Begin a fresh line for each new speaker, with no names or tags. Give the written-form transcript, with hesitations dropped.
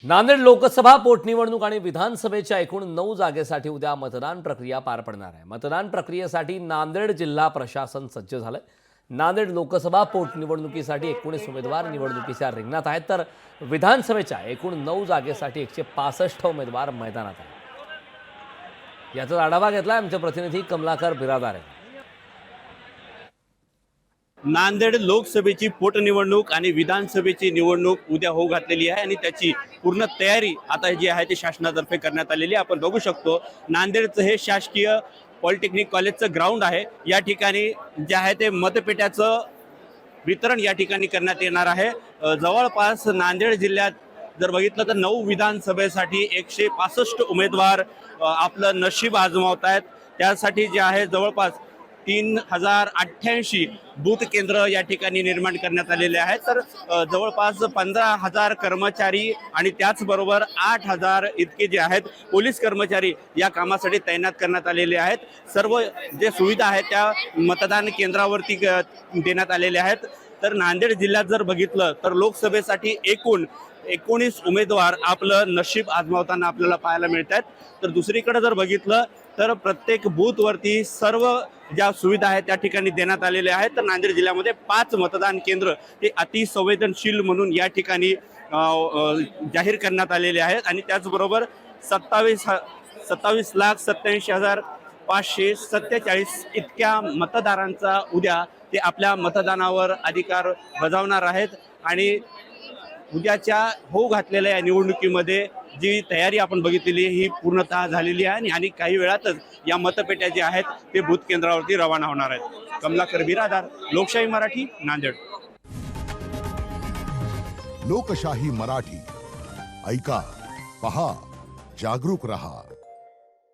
नांदेड लोकसभा पोटनिवडणूक आणि विधानसभेच्या एकूण 9 जागेसाठी उद्या मतदान प्रक्रिया पार पडणार आहे। मतदान प्रक्रियेसाठी नांदेड जिल्हा प्रशासन सज्ज झालंय। नांदेड लोकसभा पोटनिवडणुकीसाठी 19 उमेदवार निवडणुकीच्या रिंगणात आहेत, तर विधानसभेच्या एकूण 9 जागेसाठी 165 उमेदवार मैदानात आहेत। याचा आढावा घेतला आमचे प्रतिनिधी कमलाकर बिरादार यांनी।
नांदेड लोकसभेची पोटनिवडणूक आणि विधानसभेची निवडणूक उद्या होऊ घातलेली आहे आणि त्याची पूर्ण तयारी आता जी आहे ती शासनातर्फे करण्यात आलेली आहे। आपण बघू शकतो नांदेडचं हे शासकीय पॉलिटेक्निक कॉलेजचं ग्राउंड आहे। या ठिकाणी जे आहे ते मतपेट्याचं वितरण या ठिकाणी करण्यात येणार आहे। जवळपास नांदेड जिल्ह्यात जर बघितलं तर 9 विधानसभेसाठी 165 उमेदवार आपलं नशीब आजमावत आहेत। त्यासाठी जे आहे जवळपास 3088 बूथ केंद्र या ठिकाणी निर्माण करण्यात आलेले आहेत। तर जवळपास 15,000 कर्मचारी आणि त्याचबरोबर 8,000 इतके जे आहेत पोलीस कर्मचारी या कामासाठी तैनात करण्यात आलेले आहेत। सर्व जे सुविधा आहेत त्या मतदान केंद्रावरती देण्यात आलेल्या आहेत। तर नांदेड जिल्ह्यात जर बघितलं तर लोकसभेसाठी एकूण 19 उमेदवार आपलं नशीब आजमावताना आपल्याला पाहायला मिळत आहेत। तर दुसरीकडे जर बघितलं तर प्रत्येक बूथवरती सर्व ज्या सुविधा आहेत त्या ठिकाणी देण्यात आलेल्या आहेत। तर नांदेड जिल्ह्यामध्ये 5 मतदान केंद्र हे अतिसंवेदनशील म्हणून या ठिकाणी जाहीर करण्यात आलेले आहेत आणि त्याचबरोबर 27,87,547 इतक्या मतदारांचा उद्या ते आपल्या मतदानावर अधिकार बजावणार आहेत। आणि उद्याच्या होऊ घातलेल्या या निवडणुकीमध्ये जी तयारी आपण बघितलेली ही पूर्णतः झालेली आहे आणि काही वेळातच या मतपेट्या जे आहेत ते बूथ केंद्रावरती रवाना होणार आहेत। कमलाकर बिरादार, लोकशाही मराठी, नांदेड।
लोकशाही मराठी ऐका, पहा, जागरूक रहा।